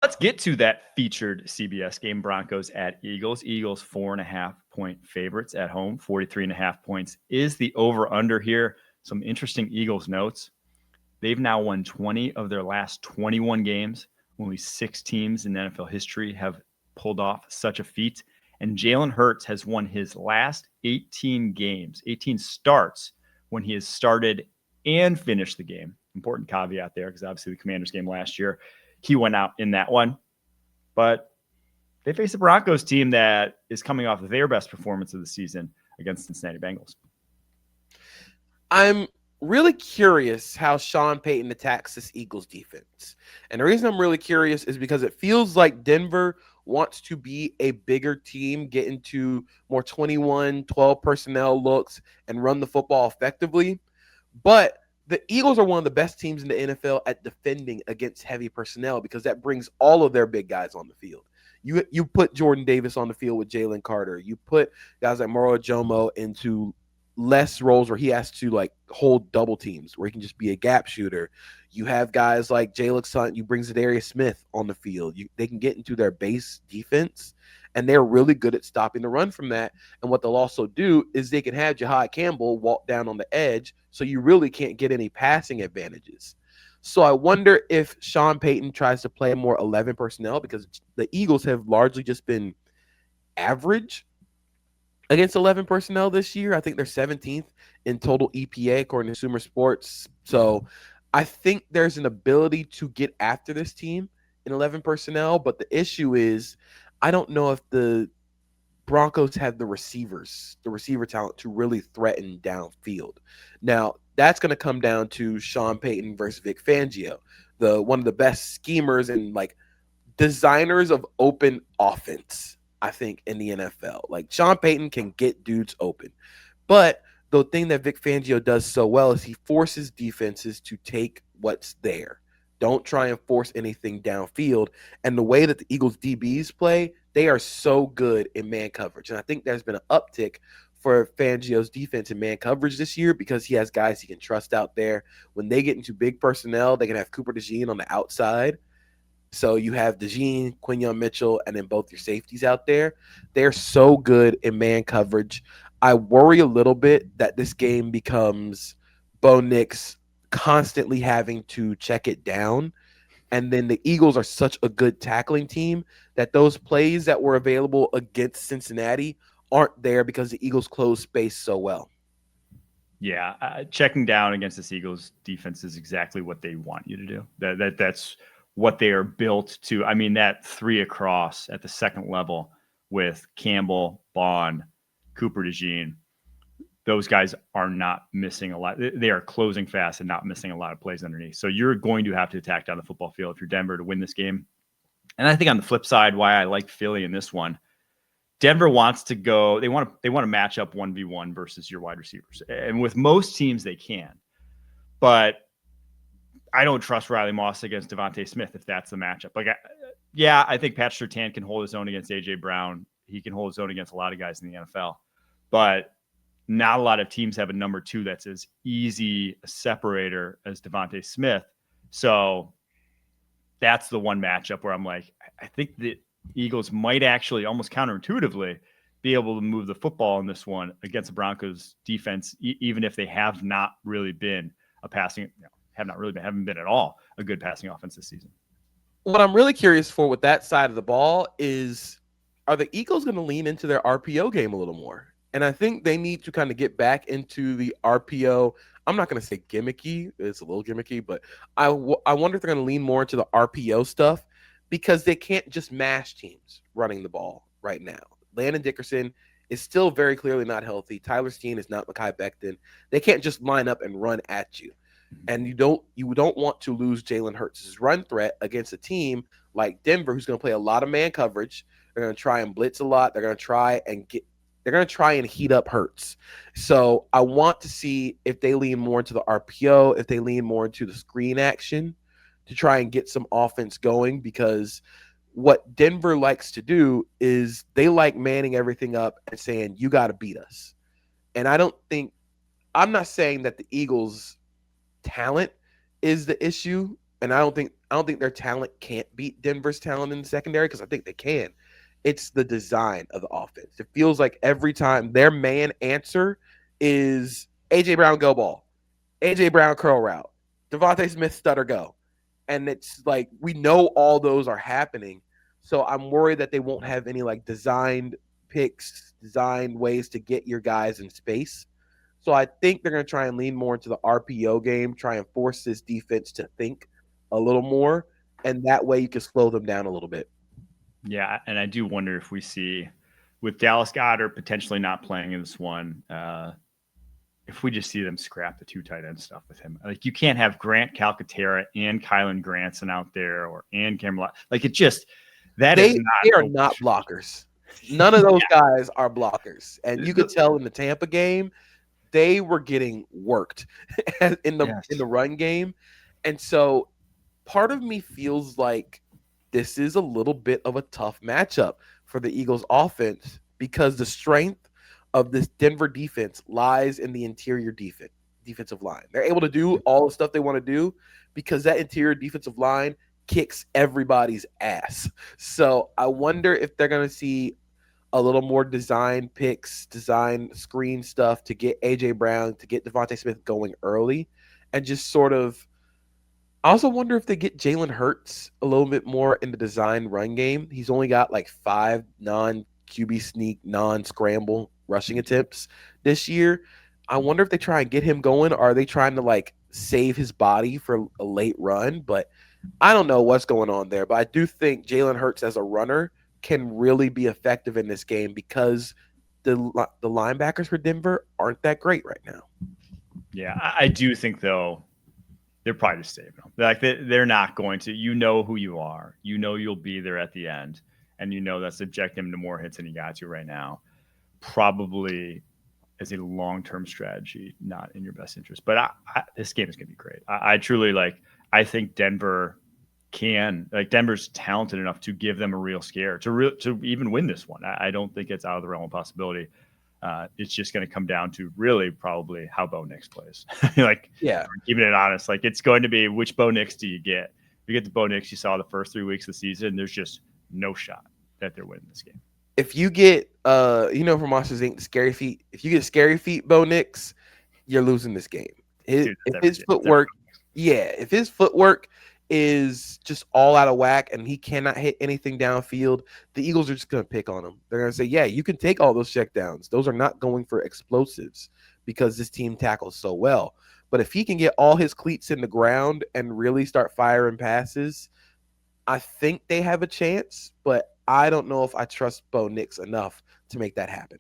Let's get to that featured CBS game, Broncos at Eagles. Eagles 4.5-point favorites at home. 43.5 points is the over-under here. Some interesting Eagles notes. They've now won 20 of their last 21 games. Only 6 teams in NFL history have pulled off such a feat. And Jalen Hurts has won his last 18 games, 18 starts when he has started and finished the game. Important caveat there, because obviously the Commanders game last year, he went out in that one. But they face a Broncos team that is coming off their best performance of the season against Cincinnati Bengals. I'm really curious how Sean Payton attacks this Eagles defense. And the reason I'm really curious is because it feels like Denver wants to be a bigger team, get into more 21, 12 personnel looks, and run the football effectively. But the Eagles are one of the best teams in the NFL at defending against heavy personnel because that brings all of their big guys on the field. You put Jordan Davis on the field with Jalen Carter. You put guys like Moro Ajomo into less roles where he has to like hold double teams, where he can just be a gap shooter. You have guys like Jalen Hunt. You bring Zadarius Smith on the field. They can get into their base defense, and they're really good at stopping the run from that. And what they'll also do is they can have Jahad Campbell walk down on the edge, so you really can't get any passing advantages. So I wonder if Sean Payton tries to play more 11 personnel, because the Eagles have largely just been average against 11 personnel this year. I think they're 17th in total EPA according to Sumer Sports. So I think there's an ability to get after this team in 11 personnel, but the issue is I don't know if the Broncos have the receiver talent to really threaten downfield. Now, that's going to come down to Sean Payton versus Vic Fangio, one of the best schemers and like designers of open offense, I think, in the NFL. Like, Sean Payton can get dudes open. But the thing that Vic Fangio does so well is he forces defenses to take what's there. Don't try and force anything downfield. And the way that the Eagles DBs play, they are so good in man coverage. And I think there's been an uptick for Fangio's defense in man coverage this year because he has guys he can trust out there. When they get into big personnel, they can have Cooper DeJean on the outside. So you have DeJean, Quinyon Mitchell, and then both your safeties out there. They're so good in man coverage. I worry a little bit that this game becomes Bo Nix constantly having to check it down. And then the Eagles are such a good tackling team that those plays that were available against Cincinnati aren't there because the Eagles close space so well. Yeah, checking down against this Eagles defense is exactly what they want you to do. That's what they are built to. I mean, that 3 across at the second level with Campbell, Bond, Cooper DeJean, those guys are not missing a lot. They are closing fast and not missing a lot of plays underneath. So you're going to have to attack down the football field if you're Denver to win this game. And I think on the flip side, why I like Philly in this one, Denver wants to go. They want to match up 1v1 versus your wide receivers, and with most teams they can. But I don't trust Riley Moss against Devontae Smith if that's the matchup. I think Pat Surtain can hold his own against AJ Brown. He can hold his own against a lot of guys in the NFL, but not a lot of teams have a number 2 that's as easy a separator as Devontae Smith. So that's the one matchup where I'm like, I think the Eagles might actually almost counterintuitively be able to move the football in this one against the Broncos defense, even if they have not really been haven't been at all a good passing offense this season. What I'm really curious for with that side of the ball is, are the Eagles going to lean into their RPO game a little more? And I think they need to kind of get back into the RPO. I'm not going to say gimmicky. It's a little gimmicky, but I wonder if they're going to lean more into the RPO stuff because they can't just mash teams running the ball right now. Landon Dickerson is still very clearly not healthy. Tyler Steen is not Mekhi Becton. They can't just line up and run at you. And you don't want to lose Jalen Hurts' run threat against a team like Denver, who's going to play a lot of man coverage. They're going to try and blitz a lot. They're going to try and heat up Hurts. So I want to see if they lean more into the RPO, if they lean more into the screen action to try and get some offense going, because what Denver likes to do is they like manning everything up and saying, you got to beat us. And I'm not saying that the Eagles' talent is the issue, and I don't think I don't think their talent can't beat Denver's talent in the secondary because I think they can. It's the design of the offense. It feels like every time their man answer is AJ Brown go ball, AJ Brown curl route, Devontae Smith stutter go. And it's like we know all those are happening. So I'm worried that they won't have any like designed picks, designed ways to get your guys in space. So I think they're going to try and lean more into the RPO game, try and force this defense to think a little more, and that way you can slow them down a little bit. Yeah, and I do wonder if we see, with Dallas Goedert potentially not playing in this one, if we just see them scrap the 2 tight end stuff with him. Like, you can't have Grant Calcaterra and Kylan Granson out there, or and Cameron. Like, it just they are not blockers. None of those guys are blockers, and you could tell in the Tampa game they were getting worked in the run game, and so part of me feels like this is a little bit of a tough matchup for the Eagles offense because the strength of this Denver defense lies in the interior defensive line. They're able to do all the stuff they want to do because that interior defensive line kicks everybody's ass. So I wonder if they're going to see a little more design picks, design screen stuff to get AJ Brown, to get Devontae Smith going early, and just sort of. I also wonder if they get Jalen Hurts a little bit more in the design run game. He's only got like 5 non-QB sneak, non-scramble rushing attempts this year. I wonder if they try and get him going, or are they trying to like save his body for a late run? But I don't know what's going on there. But I do think Jalen Hurts as a runner can really be effective in this game because the linebackers for Denver aren't that great right now. Yeah, I do think, though, they're probably just saving them. Like, they're not going to. You know who you are. You know you'll be there at the end, and you know that's subjecting him to more hits than he got to right now. Probably as a long-term strategy, not in your best interest. But this game is going to be great. I truly like. I think Denver's talented enough to give them a real scare to even win this one. I don't think it's out of the realm of possibility. It's just going to come down to really probably how Bo Nix plays. Keeping it honest, like, it's going to be which Bo Nix do you get? If you get the Bo Nix you saw the first 3 weeks of the season, there's just no shot that they're winning this game. If you get, from Monsters Inc., Scary Feet, if you get Scary Feet Bo Nix, you're losing this game. If his footwork is just all out of whack and he cannot hit anything downfield, the Eagles are just going to pick on him. They're going to say, yeah, you can take all those checkdowns. Those are not going for explosives because this team tackles so well. But if he can get all his cleats in the ground and really start firing passes, I think they have a chance, but I don't know if I trust Bo Nix enough to make that happen.